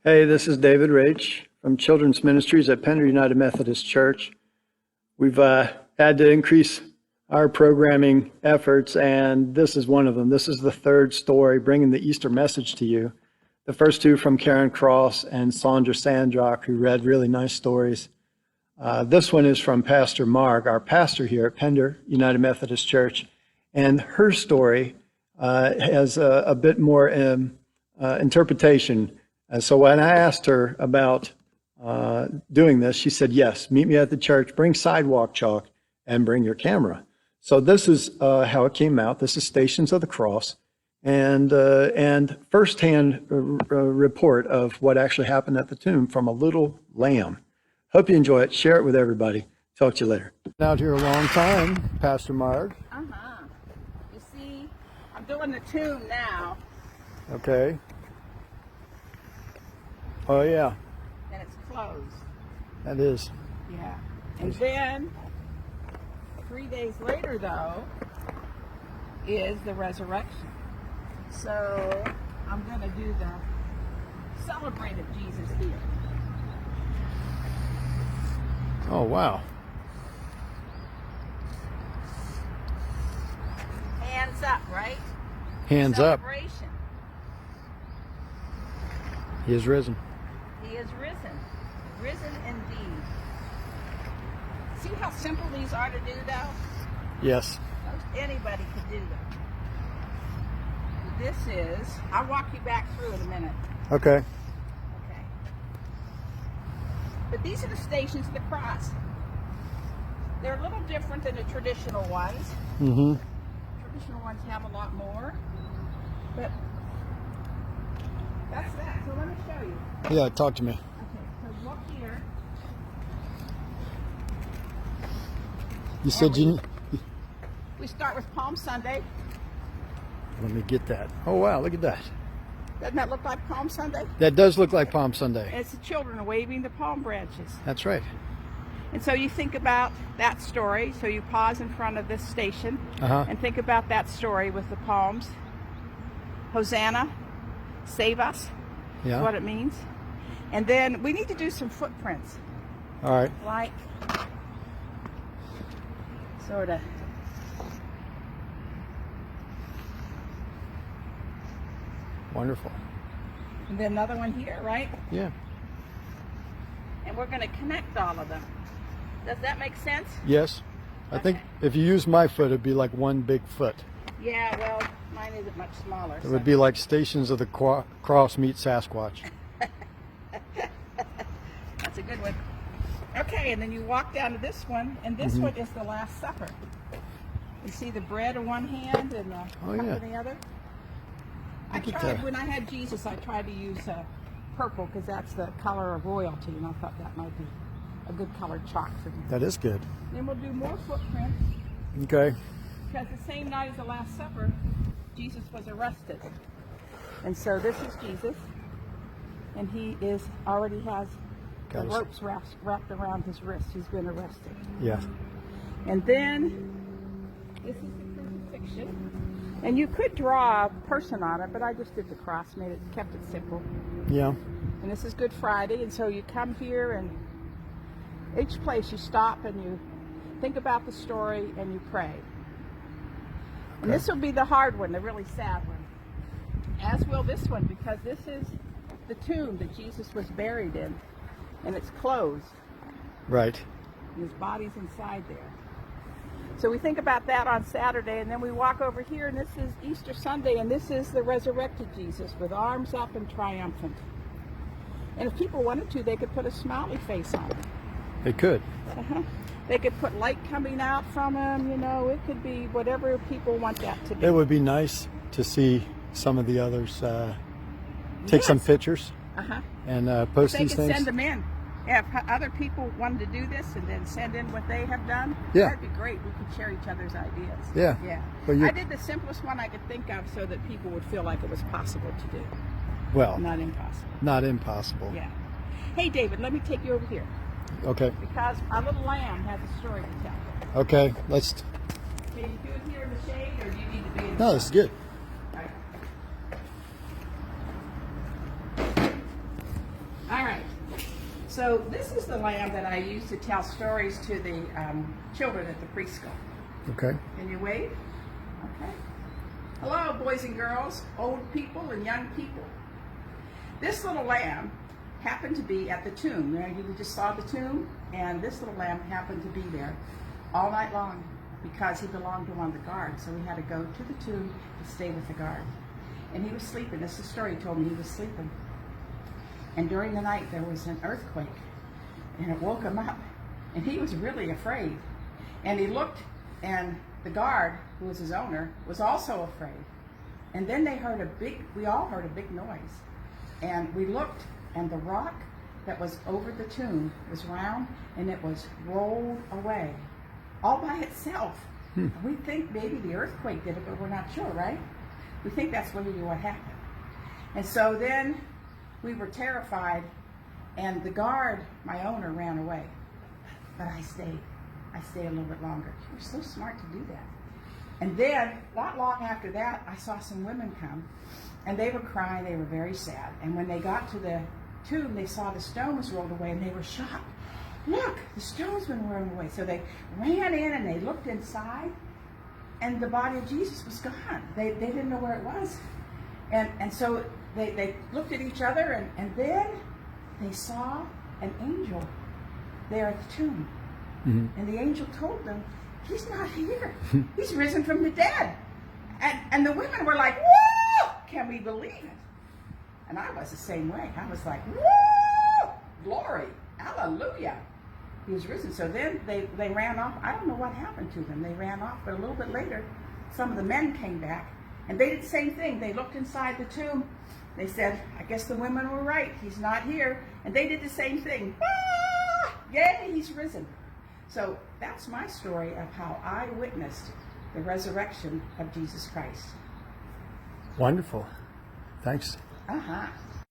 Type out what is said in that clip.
Hey, this is David Rach from Children's Ministries at Pender United Methodist Church. We've had to increase our programming efforts, and this is one of them. This is the third story, bringing the Easter message to you. The first two from Karen Cross and Sandra Sandrock, who read really nice stories. This one is from Pastor Marg, our pastor here at Pender United Methodist Church, and her story has a bit more interpretation. So when I asked her about doing this, she said, yes, meet me at the church, bring sidewalk chalk, and bring your camera. So this is how it came out. This is Stations of the Cross, and firsthand report of what actually happened at the tomb from a little lamb. Hope you enjoy it. Share it with everybody. Talk to you later. Been out here a long time, Pastor Marg. You see, I'm doing the tomb now. Okay. Oh, yeah. And it's closed. That is. Yeah. And then, 3 days later, though, is the resurrection. So, I'm going to do the celebrate of Jesus here. Oh, wow. Hands up, right? Hands up. Celebration. He is risen. He is risen. Risen indeed. See how simple these are to do, though? Yes. Most anybody could do them. This is, I'll walk you back through in a minute. Okay. Okay. But these are the Stations of the Cross. They're a little different than the traditional ones. Mm-hmm. Traditional ones have a lot more. But that's that. So let me show you. Yeah, talk to me. Okay, so look here. You said We start with Palm Sunday. Let me get that. Oh, wow, look at that. Doesn't that look like Palm Sunday? That does look like Palm Sunday. And it's the children waving the palm branches. That's right. And so you think about that story. So you pause in front of this station and think about that story with the palms. Hosanna, save us, Yeah. is what it means. And then we need to do some footprints. All right. Like, sort of. Wonderful. And then another one here, right? Yeah. And we're going to connect all of them. Does that make sense? Yes. I think if you use my foot, it'd be like one big foot. Yeah, well, mine isn't much smaller. It would be like Stations of the Cross meet Sasquatch. That's a good one. Okay, and then you walk down to this one, and this one is the Last Supper. You see the bread in one hand and the cup in the other? When I had Jesus, I tried to use purple because that's the color of royalty, and I thought that might be a good colored chalk for me. That is good. Then we'll do more footprints. Okay. Because the same night as the Last Supper, Jesus was arrested. And so this is Jesus, and he already has the ropes wrapped around his wrist. He's been arrested. Yeah. And then this is the crucifixion. And you could draw a person on it, but I just did the cross, kept it simple. Yeah. And this is Good Friday, and so you come here, and each place you stop and you think about the story and you pray. And this will be the hard one, the really sad one. As will this one, because this is the tomb that Jesus was buried in, and it's closed. Right. And his body's inside there. So we think about that on Saturday, and then we walk over here, and this is Easter Sunday, and this is the resurrected Jesus with arms up and triumphant. And if people wanted to, they could put a smiley face on him. They could. They could put light coming out from him, it could be whatever people want that to be. It would be nice to see some of the others take some pictures and post these things. They could send them in. If other people wanted to do this and then send in what they have done, that'd be great. We could share each other's ideas. Yeah. Yeah. Well, I did the simplest one I could think of so that people would feel like it was possible to do. Well, not impossible. Not impossible. Yeah. Hey, David, let me take you over here. Okay. Because our little lamb has a story to tell. Okay, let's. Can you do it here in the shade, or do you need to be in the No, this is good. So this is the lamb that I use to tell stories to the children at the preschool. Okay. Can you wave? Okay. Hello, boys and girls, old people and young people. This little lamb happened to be at the tomb. You just saw the tomb, and this little lamb happened to be there all night long because he belonged to one of the guards. So we had to go to the tomb to stay with the guard. And he was sleeping. This is the story he told me. He was sleeping. And during the night there was an earthquake, and it woke him up. And he was really afraid. And he looked, and the guard, who was his owner, was also afraid. And then we all heard a big noise. And we looked, and the rock that was over the tomb was round, and it was rolled away, all by itself. We think maybe the earthquake did it, but we're not sure, right? We think that's really what happened. And so then we were terrified, and the guard, my owner, ran away. But I stayed. I stayed a little bit longer. You were so smart to do that. And then, not long after that, I saw some women come, and they were crying. They were very sad. And when they got to the tomb, they saw the stone was rolled away, and they were shocked. Look, the stone's been rolled away. So they ran in, and they looked inside, and the body of Jesus was gone. They didn't know where it was. And so they looked at each other, and then they saw an angel there at the tomb. Mm-hmm. And the angel told them, he's not here. He's risen from the dead. And the women were like, whoa, can we believe it? And I was the same way. I was like, whoa, glory, hallelujah. He was risen. So then they ran off. I don't know what happened to them. They ran off, but a little bit later, some of the men came back, and they did the same thing. They looked inside the tomb. They said, I guess the women were right. He's not here. And they did the same thing. Ah, yay, he's risen. So that's my story of how I witnessed the resurrection of Jesus Christ. Wonderful. Thanks. Uh-huh.